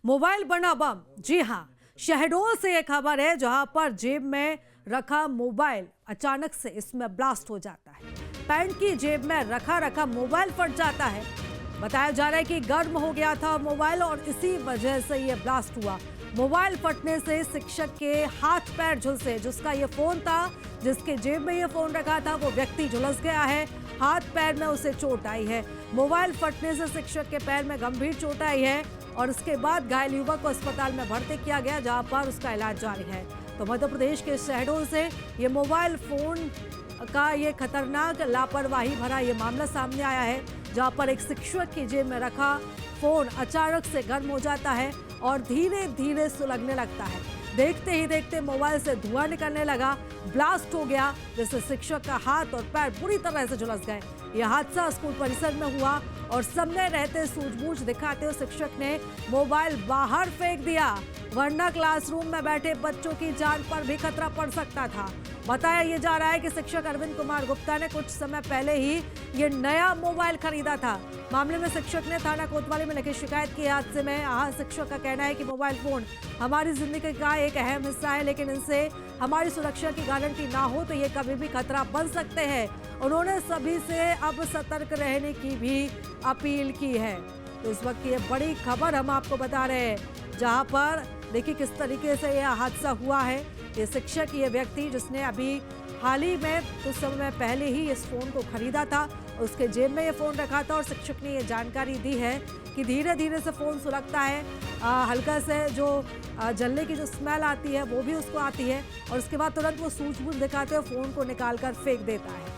Mobile बना बम। जी हाँ, शहडोल से ये खबर है जहां पर जेब में रखा मोबाइल अचानक से इसमें ब्लास्ट हो जाता है। पैंट की जेब में रखा रखा मोबाइल फट जाता है। बताया जा रहा है कि गर्म हो गया था मोबाइल और इसी वजह से ये ब्लास्ट हुआ। मोबाइल फटने से शिक्षक के हाथ पैर झुलसे। जिसका ये फोन था, जिसके जेब में ये फोन रखा था, वो व्यक्ति झुलस गया है। हाथ पैर में उसे चोट आई है। मोबाइल फटने से शिक्षक के पैर में गंभीर चोट आई है और उसके बाद घायल युवक को अस्पताल में भर्ती किया गया, जहां पर उसका इलाज जारी है। तो मध्य प्रदेश के शहडोल से ये मोबाइल फोन का ये खतरनाक लापरवाही भरा ये मामला सामने आया है, जहां पर एक शिक्षक की जेब में रखा फोन अचानक से गर्म हो जाता है और धीरे धीरे सुलगने लगता है। देखते ही देखते मोबाइल से धुआं निकलने लगा, ब्लास्ट हो गया, जिससे शिक्षक का हाथ और पैर पूरी तरह से झुलस गए। यह हादसा स्कूल परिसर में हुआ और सामने रहते सूझबूझ दिखाते हुए शिक्षक ने मोबाइल बाहर फेंक दिया, वरना क्लासरूम में बैठे बच्चों की जान पर भी खतरा पड़ सकता था। बताया ये जा रहा है कि शिक्षक अरविंद कुमार गुप्ता ने कुछ समय पहले ही ये नया मोबाइल खरीदा था। मामले में शिक्षक ने थाना कोतवाली में लिखी शिकायत की हादसे में। यहाँ शिक्षक का कहना है कि मोबाइल फोन हमारी जिंदगी का एक अहम हिस्सा है, लेकिन इनसे हमारी सुरक्षा की गारंटी ना हो तो ये कभी भी खतरा बन सकते हैं। उन्होंने सभी से अब सतर्क रहने की भी अपील की है। तो इस वक्त ये बड़ी खबर हम आपको बता रहे हैं, जहां पर देखिए किस तरीके से यह हादसा हुआ है। ये शिक्षक, ये व्यक्ति जिसने अभी हाल ही में कुछ समय पहले ही इस फोन को खरीदा था, उसके जेब में ये फोन रखा था और शिक्षक ने ये जानकारी दी है कि धीरे धीरे से फोन सुलगता है। हल्का से जो जलने की जो स्मेल आती है वो भी उसको आती है और उसके बाद तुरंत वो सूझबूझ दिखाते हुए फोन को निकाल कर फेंक देता है।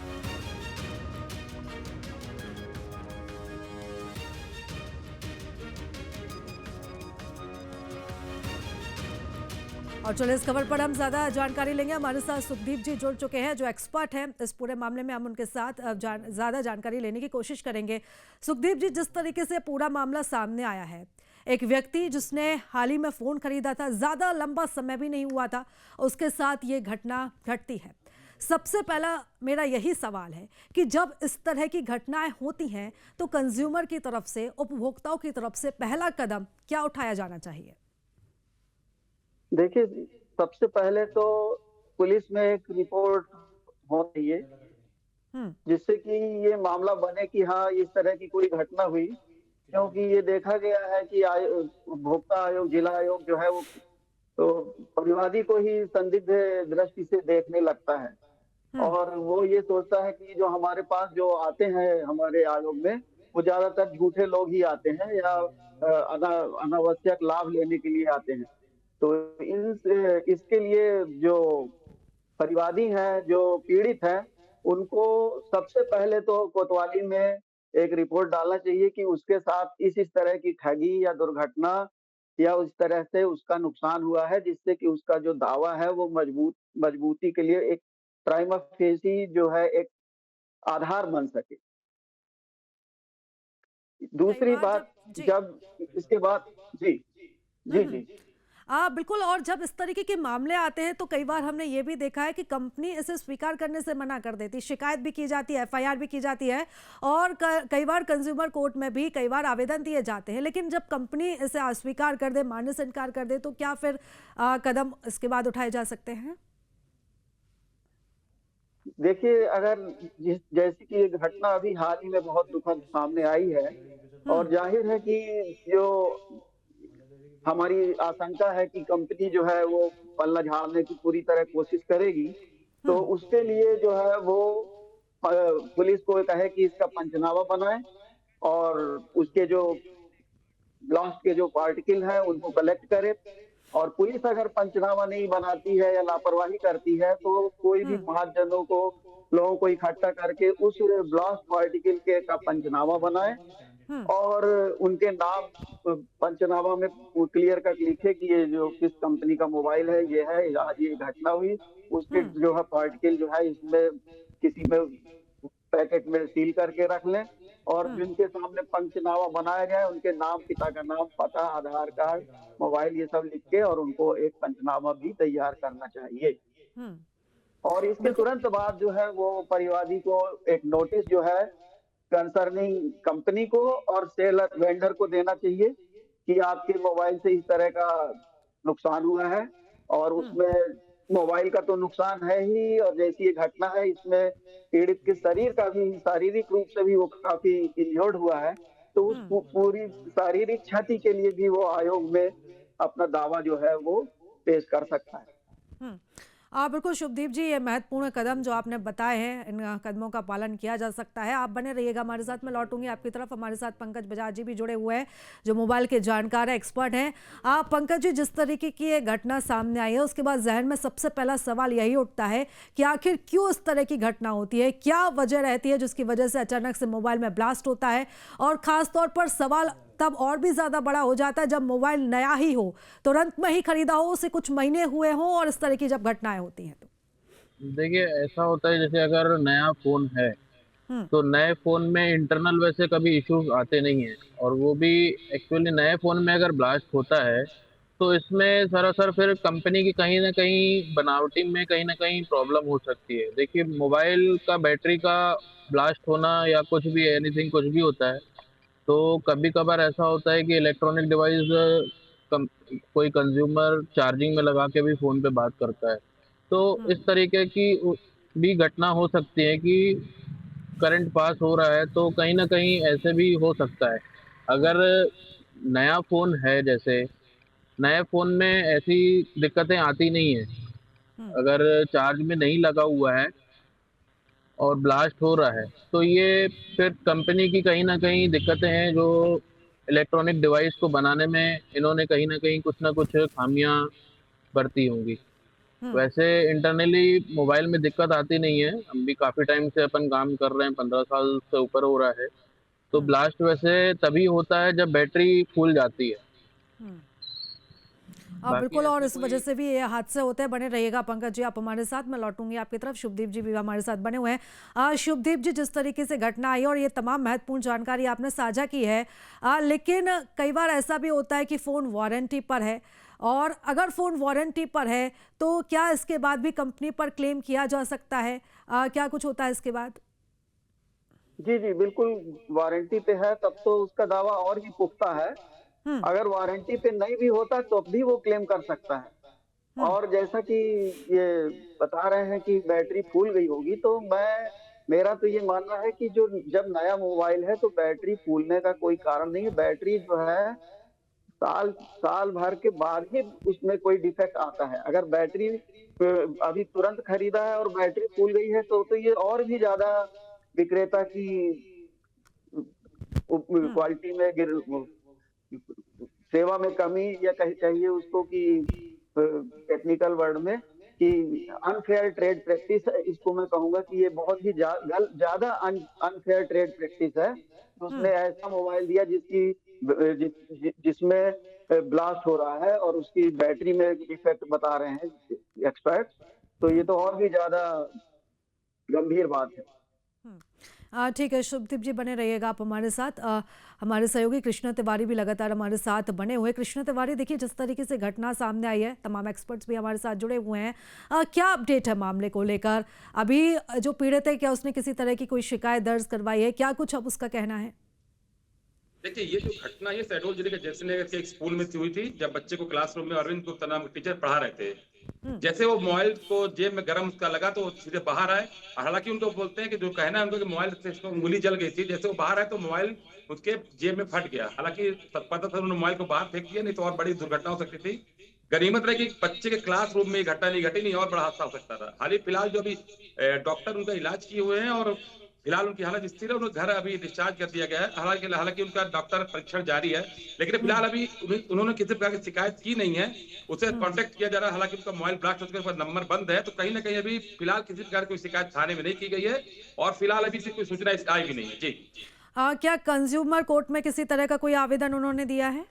और चलो इस खबर पर हम ज्यादा जानकारी लेंगे। हमारे साथ सुखदीप जी जुड़ चुके हैं, जो एक्सपर्ट हैं इस पूरे मामले में। हम उनके साथ ज्यादा जानकारी लेने की कोशिश करेंगे। सुखदीप जी, जिस तरीके से पूरा मामला सामने आया है, एक व्यक्ति जिसने हाल ही में फोन खरीदा था, ज्यादा लंबा समय भी नहीं हुआ था, उसके साथ ये घटना घटती है। सबसे पहला मेरा यही सवाल है कि जब इस तरह की घटनाएं होती हैं तो कंज्यूमर की तरफ से, उपभोक्ताओं की तरफ से पहला कदम क्या उठाया जाना चाहिए? देखिए, सबसे पहले तो पुलिस में एक रिपोर्ट होनी चाहिए, हम्म। जिससे कि ये मामला बने कि हाँ, इस तरह की कोई घटना हुई। क्योंकि ये देखा गया है कि उपभोक्ता आयोग, जिला आयोग जो है वो तो परिवादी को ही संदिग्ध दृष्टि से देखने लगता है हम्म। और वो ये सोचता है कि जो हमारे पास जो आते हैं हमारे आयोग में, वो ज्यादातर झूठे लोग ही आते हैं या अनावश्यक लाभ लेने के लिए आते हैं। तो इसके लिए जो परिवादी हैं, जो पीड़ित हैं, उनको सबसे पहले तो कोतवाली में एक रिपोर्ट डालना चाहिए कि उसके साथ इस तरह की ठगी या दुर्घटना या उस तरह से उसका नुकसान हुआ है, जिससे कि उसका जो दावा है वो मजबूती के लिए एक प्राइमा फेसी जो है एक आधार बन सके। कई दूसरी बार जब बात, जी। जब इसके बाद जी, जी, हम्म। जी। बिल्कुल। और जब इस तरीके के मामले आते हैं तो कई बार हमने ये भी देखा है कि कंपनी इसे स्वीकार करने से मना कर देती, शिकायत भी की जाती है, एफआईआर भी की जाती है और कई बार कंज्यूमर कोर्ट में भी कई बार आवेदन दिए जाते हैं। लेकिन जब कंपनी इसे अस्वीकार कर दे, मानने से इनकार कर दे, तो क्या फिर कदम इसके बाद उठाए जा सकते हैं? देखिए, अगर जैसी कि ये घटना अभी हाल ही में बहुत दुखद सामने आई है हम्म। और जाहिर है कि जो हमारी आशंका है कि कंपनी जो है वो पल्ला झाड़ने की पूरी तरह कोशिश करेगी, तो हम्म। उसके लिए जो है वो पुलिस को कहे कि इसका पंचनामा बनाए और उसके जो ब्लास्ट के जो पार्टिकल हैं उनको कलेक्ट करे। और पुलिस अगर पंचनामा नहीं बनाती है या लापरवाही करती है तो कोई भी हम्म। 5 जनों को, लोगों को इकट्ठा करके उस ब्लास्ट पार्टिकल के का पंचनामा बनाए हम्म। और उनके नाम पंचनामा में क्लियर कट लिखे कि ये जो किस कंपनी का मोबाइल है, ये है, आज ये घटना हुई। उसके हम्म। जो है पार्टिकल जो है इसमें किसी में पैकेट में सील करके रख लें और हम्म। जिनके सामने पंचनामा बनाया गया है उनके नाम, पिता का नाम, पता, आधार कार्ड, मोबाइल, ये सब लिख के और उनको एक पंचनामा भी तैयार करना चाहिए। हम्म। और इसके बिल्कुल। तुरंत बाद जो है वो परिवादी को एक नोटिस जो है कंसर्निंग कंपनी को और सेलर वेंडर को देना चाहिए कि आपके मोबाइल से इस तरह का नुकसान हुआ है और उसमें मोबाइल का तो नुकसान है ही, और जैसी ये घटना है इसमें पीड़ित के शरीर का भी, शारीरिक रूप से भी वो काफी इंजर्ड हुआ है। तो उस पूरी शारीरिक क्षति के लिए भी वो आयोग में अपना दावा जो है वो पेश कर सकता है। हम्म। बिल्कुल शुभदीप जी, ये महत्वपूर्ण कदम जो आपने बताए हैं, इन कदमों का पालन किया जा सकता है। आप बने रहिएगा हमारे साथ, मैं लौटूंगी आपकी तरफ। हमारे साथ पंकज बजाज जी भी जुड़े हुए हैं जो मोबाइल के जानकार है, एक्सपर्ट हैं। पंकज जी, जिस तरीके की ये घटना सामने आई है उसके बाद जहन में सबसे पहला सवाल यही उठता है कि आखिर क्यों इस तरह की घटना होती है, क्या वजह रहती है जिसकी वजह से अचानक से मोबाइल में ब्लास्ट होता है। और खास तौर पर सवाल तब और भी ज्यादा बड़ा हो जाता है जब मोबाइल नया ही हो, तुरंत में ही खरीदा हो, उसे कुछ महीने हुए हो, और इस तरह की जब घटनाएं होती हैं तो। देखिए, ऐसा होता है जैसे अगर नया फोन है तो नए फोन में इंटरनल वैसे कभी इश्यूज आते नहीं हैं, और वो भी एक्चुअली नए फोन में अगर ब्लास्ट होता है तो इसमें सरासर फिर कंपनी की कहीं ना कहीं बनावटी में कहीं ना कहीं प्रॉब्लम हो सकती है। देखिए, मोबाइल का बैटरी का ब्लास्ट होना या कुछ भी एनीथिंग कुछ भी होता है, तो कभी कभार ऐसा होता है कि इलेक्ट्रॉनिक डिवाइस कोई कंज्यूमर चार्जिंग में लगा के भी फ़ोन पे बात करता है, तो इस तरीके की भी घटना हो सकती है कि करंट पास हो रहा है, तो कहीं ना कहीं ऐसे भी हो सकता है। अगर नया फ़ोन है, जैसे नए फ़ोन में ऐसी दिक्कतें आती नहीं है। अगर चार्ज में नहीं लगा हुआ है और ब्लास्ट हो रहा है तो ये फिर कंपनी की कहीं न कहीं दिक्कतें हैं, जो इलेक्ट्रॉनिक डिवाइस को बनाने में इन्होंने कहीं न कहीं कुछ न कुछ खामियां बरती होंगी। वैसे इंटरनली मोबाइल में दिक्कत आती नहीं है, हम भी काफ़ी टाइम से अपन काम कर रहे हैं, 15 साल से ऊपर हो रहा है। तो ब्लास्ट वैसे तभी होता है जब बैटरी फूल जाती है। बाकी बिल्कुल, और ऐसे इस वजह से भी ये हादसे होते हैं। बने रहिएगा पंकज जी आप हमारे साथ, मैं लौटूंगी आपकी तरफ। शुभदीप जी भी हमारे साथ बने हुए हैं। शुभदीप जी, जिस तरीके से घटना आई और ये तमाम महत्वपूर्ण जानकारी आपने साझा की है, लेकिन कई बार ऐसा भी होता है कि फ़ोन वारंटी पर है, और अगर फ़ोन वारंटी पर है तो क्या इसके बाद भी कंपनी पर क्लेम किया जा सकता है? क्या कुछ होता है इसके बाद? जी, जी, बिल्कुल। वारंटी पे है तब तो उसका दावा और भी पुख्ता है। हम्म। अगर वारंटी पे नहीं भी होता तो भी वो क्लेम कर सकता है। हम्म। और जैसा कि ये बता रहे हैं कि बैटरी फूल गई होगी, तो मेरा तो ये मानना है कि जो जब नया मोबाइल है तो बैटरी फूलने का कोई कारण नहीं है। बैटरी जो है साल साल भर के बाद ही उसमें कोई डिफेक्ट आता है। अगर बैटरी अभी तुरंत खरीदा है और बैटरी फूल गई है तो ये और भी ज्यादा विक्रेता की क्वालिटी में सेवा में कमी, या कहिए उसको कि टेक्निकल वर्ड में कि अनफेयर ट्रेड प्रैक्टिस है। इसको मैं कहूंगा कि ये बहुत ही ज्यादा अनफेयर ट्रेड प्रैक्टिस है। तो उसने ऐसा मोबाइल दिया जिसमें ब्लास्ट हो रहा है और उसकी बैटरी में डिफेक्ट बता रहे हैं एक्सपर्ट। तो ये तो और भी ज्यादा गंभीर बात है। ठीक है शुभदीप जी, बने रहिएगा आप हमारे साथ। हमारे सहयोगी कृष्णा तिवारी भी लगातार हमारे साथ बने हुए। कृष्णा तिवारी, देखिए जिस तरीके से घटना सामने आई है, तमाम एक्सपर्ट्स भी हमारे साथ जुड़े हुए हैं। क्या अपडेट है मामले को लेकर? अभी जो पीड़ित है, क्या उसने किसी तरह की कोई शिकायत दर्ज करवाई है? क्या कुछ अब उसका कहना है? देखिए, ये जो घटना है शहडोल जिले के जैसलमेर के एक स्कूल में हुई थी, जब बच्चे को क्लासरूम में अरविंद गुप्ता नाम के टीचर पढ़ा रहे थे। जैसे वो मोबाइल को जेब में गर्म उसका लगा तो वो सीधे बाहर आए। हालांकि उनको बोलते हैं कि जो कहना है उनको कि मोबाइल से इसको उंगली जल गई थी। जैसे वो बाहर आए तो मोबाइल उसके जेब में फट गया। हालांकि तत्परता से उन्होंने मोबाइल को बाहर फेंक दिया, नहीं तो और बड़ी दुर्घटना हो सकती थी। गनीमत रहे कि बच्चे के क्लासरूम में घटना नहीं घटी, नहीं और बड़ा हादसा हो सकता था। हाल ही फिलहाल जो अभी डॉक्टर उनका इलाज किए हुए हैं और फिलहाल उनकी हालत स्थिर है, उन्हें घर अभी डिस्चार्ज कर दिया गया है। हालांकि उनका डॉक्टर परीक्षण जारी है, लेकिन फिलहाल अभी उन्होंने किसी प्रकार की शिकायत की नहीं है। उसे कांटेक्ट किया जा रहा है। हालांकि उनका मोबाइल ब्लास्ट हो चुका है, नंबर बंद है, तो कहीं ना कहीं अभी फिलहाल किसी प्रकार की कोई शिकायत थाने में नहीं की गई है और फिलहाल अभी से कोई सूचना आई भी नहीं है। जी, क्या कंज्यूमर कोर्ट में किसी तरह का कोई आवेदन उन्होंने दिया है?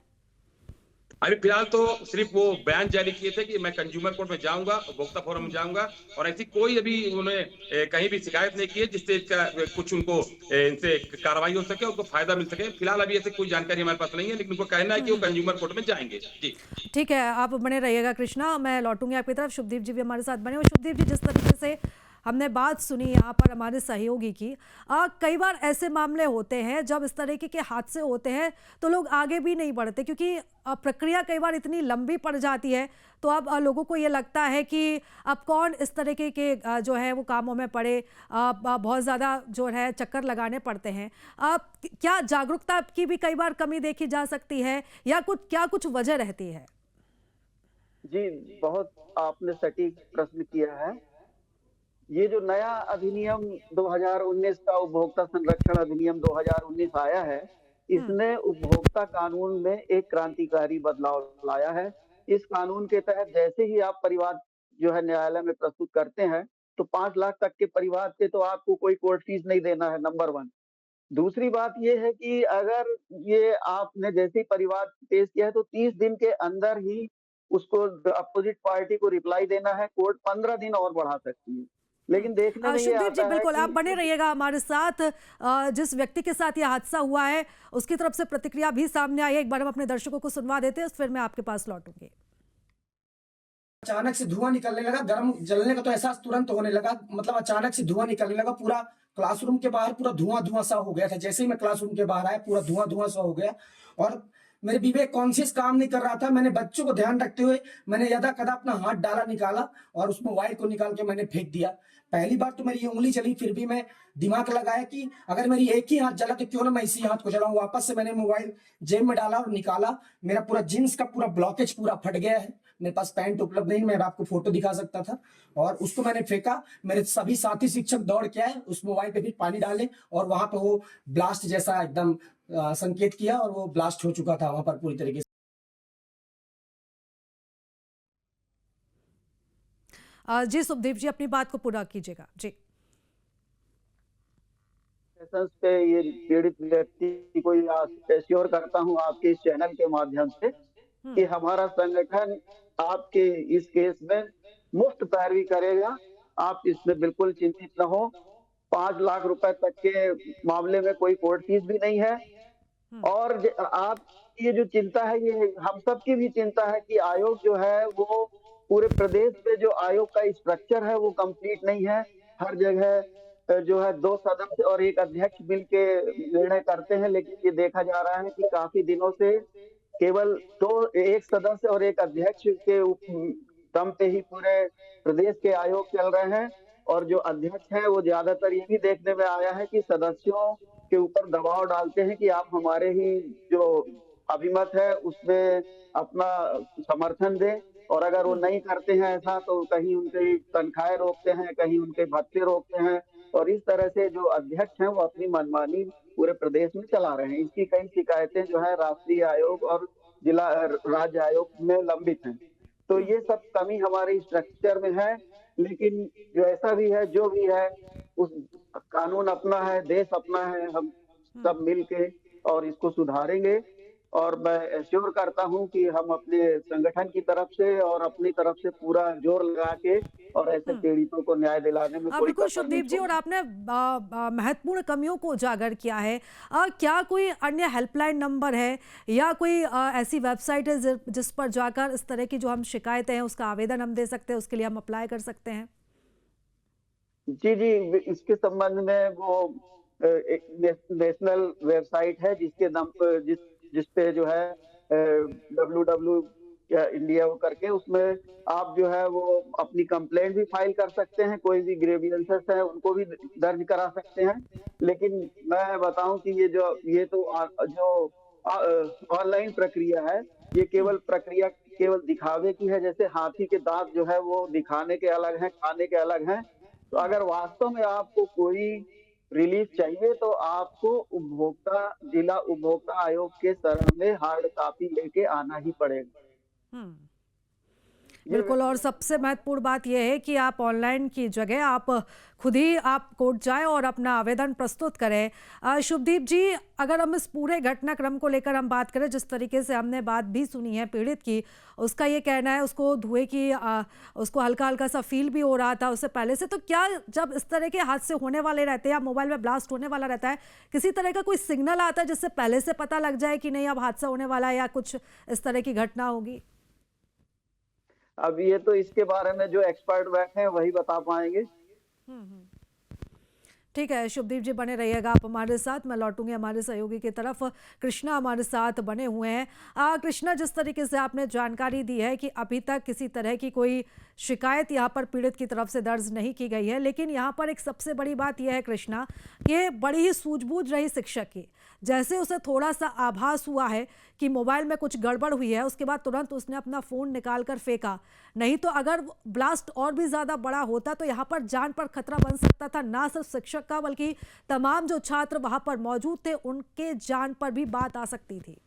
अभी फिलहाल तो सिर्फ वो बयान जारी किए थे कि मैं कंज्यूमर कोर्ट में जाऊंगा, उपभोक्ता फोरम में जाऊंगा, और ऐसी कोई अभी उन्होंने कहीं भी शिकायत नहीं की है जिससे कुछ उनको इनसे कार्रवाई हो सके, उनको फायदा मिल सके। फिलहाल अभी ऐसी कोई जानकारी हमारे पास नहीं है, लेकिन उनको कहना है कि वो कंज्यूमर कोर्ट में जाएंगे। जी, ठीक है, आप बने रहिएगा कृष्णा, मैं लौटूंगी आपकी तरफ। शुभदीप जी भी हमारे साथ बने हुए। शुभदीप जी, जिस तरीके से हमने बात सुनी यहाँ पर हमारे सहयोगी की। कई बार ऐसे मामले होते हैं जब इस तरीके के हादसे होते हैं तो लोग आगे भी नहीं बढ़ते, क्योंकि प्रक्रिया कई बार इतनी लंबी पड़ जाती है। तो अब लोगों को ये लगता है कि अब कौन इस तरीके के जो है वो कामों में पड़े, बहुत ज़्यादा जो है चक्कर लगाने पड़ते हैं। क्या जागरूकता की भी कई बार कमी देखी जा सकती है, या कुछ वजह रहती है? जी, बहुत आपने सटीक प्रश्न किया है। ये जो नया अधिनियम 2019 का उपभोक्ता संरक्षण अधिनियम 2019 आया है, इसने उपभोक्ता कानून में एक क्रांतिकारी बदलाव लाया है। इस कानून के तहत जैसे ही आप परिवाद जो है न्यायालय में प्रस्तुत करते हैं, तो 5 लाख तक के परिवाद पे तो आपको कोई कोर्ट फीस नहीं देना है, नंबर 1। दूसरी बात ये है कि अगर ये आपने जैसे ही परिवाद पेश किया है, तो 30 दिन के अंदर ही उसको अपोजिट पार्टी को रिप्लाई देना है। कोर्ट 15 दिन और बढ़ा सकती है। लेकिन देखने में ये शुभदीप जी, आता है बिल्कुल आप कि बने रहिएगा हमारे साथ। जिस व्यक्ति के साथ यह हादसा हुआ है उसकी तरफ से प्रतिक्रिया भी सामने आई है। एक बार हम अपने दर्शकों को सुनवा देते हैं, फिर मैं आपके पास लौटूंगी। अचानक से धुआं निकलने लगा, गर्म जलने का तो एहसास तुरंत होने लगा। मतलब अचानक से धुआं निकलने लगा, पूरा क्लासरूम के बाहर पूरा धुआं सा हो गया था। जैसे ही मैं क्लासरूम के बाहर आया, पूरा धुआं सा हो गया। और मेरे विवेक कॉन्शियस काम नहीं कर रहा था। मैंने बच्चों को ध्यान रखते हुए मैंने यदा कदा अपना हाथ डाला, निकाला और उस मोबाइल को निकाल के मैंने फेंक दिया। पहली बार तो मेरी ये उंगली चली, फिर भी मैं दिमाग लगाया कि अगर मेरी एक ही हाथ जला तो क्यों ना मैं इसी हाथ को जलाऊं। वापस से मैंने मोबाइल जेब में डाला और निकाला। मेरा पूरा जींस का पूरा ब्लॉकेज पूरा फट गया है। मेरे पास पैंट उपलब्ध नहीं, मैं आपको फोटो दिखा सकता था। और उसको मैंने फेंका। मेरे सभी साथी शिक्षक दौड़ के आए, उस मोबाइल पे भी पानी डाले और वहां पे वो ब्लास्ट जैसा एकदम संकेत किया और वो ब्लास्ट हो चुका था वहां पर पूरी तरीके से। जी शुभदीप जी, अपनी बात को पूरा कीजिएगा जी। पे ये पीड़ित व्यक्ति को एश्योर करता हूँ आपके इस चैनल के माध्यम से कि हमारा संगठन आपके इस केस में मुफ्त पैरवी करेगा। आप इसमें बिल्कुल चिंतित न हो। 5 लाख रुपए तक के मामले में कोई कोर्ट फीस भी नहीं है। और आप ये जो चिंता है, ये हम सबकी भी चिंता है कि आयोग जो है वो पूरे प्रदेश में जो आयोग का स्ट्रक्चर है वो कंप्लीट नहीं है। हर जगह जो है 2 सदस्य और 1 अध्यक्ष मिलके निर्णय करते हैं, लेकिन ये देखा जा रहा है कि काफी दिनों से केवल 1 सदस्य और 1 अध्यक्ष के दम पे ही पूरे प्रदेश के आयोग चल रहे हैं। और जो अध्यक्ष है वो ज्यादातर ये भी देखने में आया है कि सदस्यों के ऊपर दबाव डालते हैं कि आप हमारे ही जो अभिमत है उसमें अपना समर्थन दें। और अगर वो नहीं करते हैं ऐसा, तो कहीं उनकी तनख्वाहें रोकते हैं, कहीं उनके भत्ते रोकते हैं। और इस तरह से जो अध्यक्ष हैं वो अपनी मनमानी पूरे प्रदेश में चला रहे हैं। इसकी कई शिकायतें जो है राष्ट्रीय आयोग और जिला राज्य आयोग में लंबित हैं। तो ये सब कमी हमारे स्ट्रक्चर में है। लेकिन जो ऐसा भी है, जो भी है, उस कानून अपना है, देश अपना है, हम सब मिलके और इसको सुधारेंगे। और मैं एश्योर करता हूं कि हम अपने संगठन की तरफ से और अपनी तरफ से पूरा जोर लगा के और ऐसे पीड़ितों को न्याय दिलाने में कोई बिल्कुल शुभदीप जी, और आपने महत्वपूर्ण कमियों को उजागर किया है। क्या कोई अन्य हेल्पलाइन नंबर है या कोई ऐसी वेबसाइट है जिस पर जाकर इस तरह की जो हम शिकायतें हैं उसका आवेदन हम दे सकते हैं, उसके लिए हम अप्लाई कर सकते हैं? जी, इसके संबंध में वो एक नेशनल वेबसाइट है जिसके नाम पर जिस पे जो है www इंडिया करके, उसमें आप जो है वो अपनी कंप्लेंट भी फाइल कर सकते हैं। कोई भी ग्रीवियंसेस है उनको भी दर्ज करा सकते हैं। लेकिन मैं बताऊं कि ये तो जो ऑनलाइन प्रक्रिया है, ये केवल दिखावे की है। जैसे हाथी के दांत जो है वो दिखाने के अलग हैं, खाने के अलग हैं। तो अगर वास्तव में आपको कोई रिलीफ चाहिए तो आपको जिला उपभोक्ता आयोग के शरण में हार्ड कॉपी लेके आना ही पड़ेगा। बिल्कुल, और सबसे महत्वपूर्ण बात यह है कि आप ऑनलाइन की जगह आप खुद ही आप कोर्ट जाएं और अपना आवेदन प्रस्तुत करें। शुभदीप जी, अगर हम इस पूरे घटनाक्रम को लेकर हम बात करें, जिस तरीके से हमने बात भी सुनी है पीड़ित की, उसका ये कहना है उसको धुएं की उसको हल्का हल्का सा फील भी हो रहा था उससे पहले से। तो क्या जब इस तरह के हादसे होने वाले रहते हैं या मोबाइल में ब्लास्ट होने वाला रहता है, किसी तरह का कोई सिग्नल आता है जिससे पहले से पता लग जाए कि नहीं अब हादसा होने वाला है या कुछ इस तरह की घटना होगी? अब ये तो इसके बारे में जो एक्सपर्ट बैठे हैं वही बता पाएंगे। ठीक है शुभदीप जी, बने रहिएगा आप हमारे साथ। मैं लौटूंगी हमारे सहयोगी की तरफ। कृष्णा हमारे साथ बने हुए हैं। कृष्णा, जिस तरीके से आपने जानकारी दी है कि अभी तक किसी तरह की कोई शिकायत यहाँ पर पीड़ित की तरफ से दर्ज नहीं की गई है, लेकिन यहाँ पर एक सबसे बड़ी बात यह है कृष्णा, ये बड़ी ही सूझबूझ रही शिक्षक की। जैसे उसे थोड़ा सा आभास हुआ है कि मोबाइल में कुछ गड़बड़ हुई है, उसके बाद तुरंत उसने अपना फ़ोन निकाल कर फेंका। नहीं तो अगर ब्लास्ट और भी ज़्यादा बड़ा होता तो यहाँ पर जान पर खतरा बन सकता था, ना सिर्फ शिक्षक का बल्कि तमाम जो छात्र वहाँ पर मौजूद थे उनके जान पर भी बात आ सकती थी।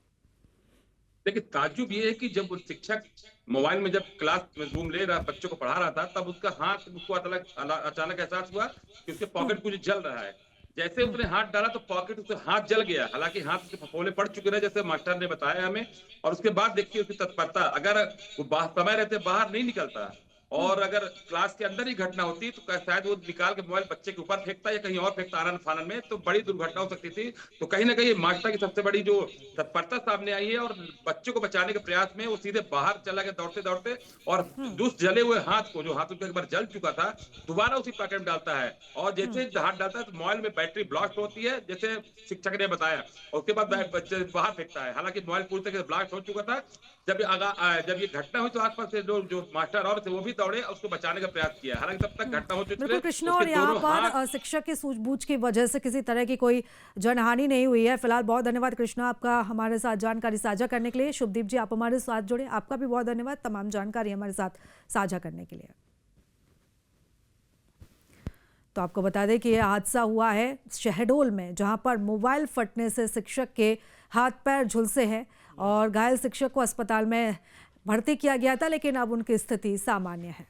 देखिए ताज्जुब ये है कि जब वो शिक्षक मोबाइल में जब क्लास में रूम ले रहा बच्चों को पढ़ा रहा था, तब उसका हाथ उसको अचानक एहसास हुआ कि उसके पॉकेट कुछ जल रहा है। जैसे उसने हाथ डाला तो पॉकेट उससे हाथ जल गया, हालांकि हाथ उसके फफोले पड़ चुके थे जैसे मास्टर ने बताया हमें। और उसके बाद देखिए उसकी तत्परता, अगर वो समय रहते बाहर नहीं निकलता और अगर क्लास के अंदर ही घटना होती तो शायद वो निकाल के मोबाइल बच्चे के ऊपर फेंकता या कहीं और फेंकता आनन फानन में, तो बड़ी दुर्घटना हो सकती थी। तो कहीं ना कहीं मास्टर की सबसे बड़ी जो तत्परता सामने आई है और बच्चों को बचाने के प्रयास में वो सीधे बाहर चला गया दौड़ते दौड़ते, और उस जले हुए हाथ को, जो हाथ उसका एक बार जल चुका था, दोबारा उसी पैकेट में डालता है। और जैसे हाथ डालता है तो मोबाइल में बैटरी ब्लास्ट होती है जैसे शिक्षक ने बताया, और उसके बाद बच्चे बाहर फेंकता है। हालांकि मोबाइल पूरी तरह से ब्लास्ट हो चुका था। जब ये घटना हुई तो आसपास से जो मास्टर और थे वो भी दौड़े और उसको बचाने का प्रयास किया। हालांकि तब तक घटना हो चुकी बिल्कुल है। कृष्णा, और यहाँ पर शिक्षक की सूझबूझ की वजह से किसी तरह की कोई जनहानि नहीं हुई है। फिलहाल बहुत धन्यवाद कृष्णा आपका हमारे साथ जानकारी साझा करने के लिए। शुभदीप जी आप हमारे साथ जुड़े, आपका भी बहुत धन्यवाद तमाम जानकारी हमारे साथ साझा करने के लिए। तो आपको बता दें कि यह हादसा हुआ है शहडोल में, जहां पर मोबाइल फटने से शिक्षक के हाथ पैर झुलसे हैं और घायल शिक्षक को अस्पताल में भर्ती किया गया था, लेकिन अब उनकी स्थिति सामान्य है।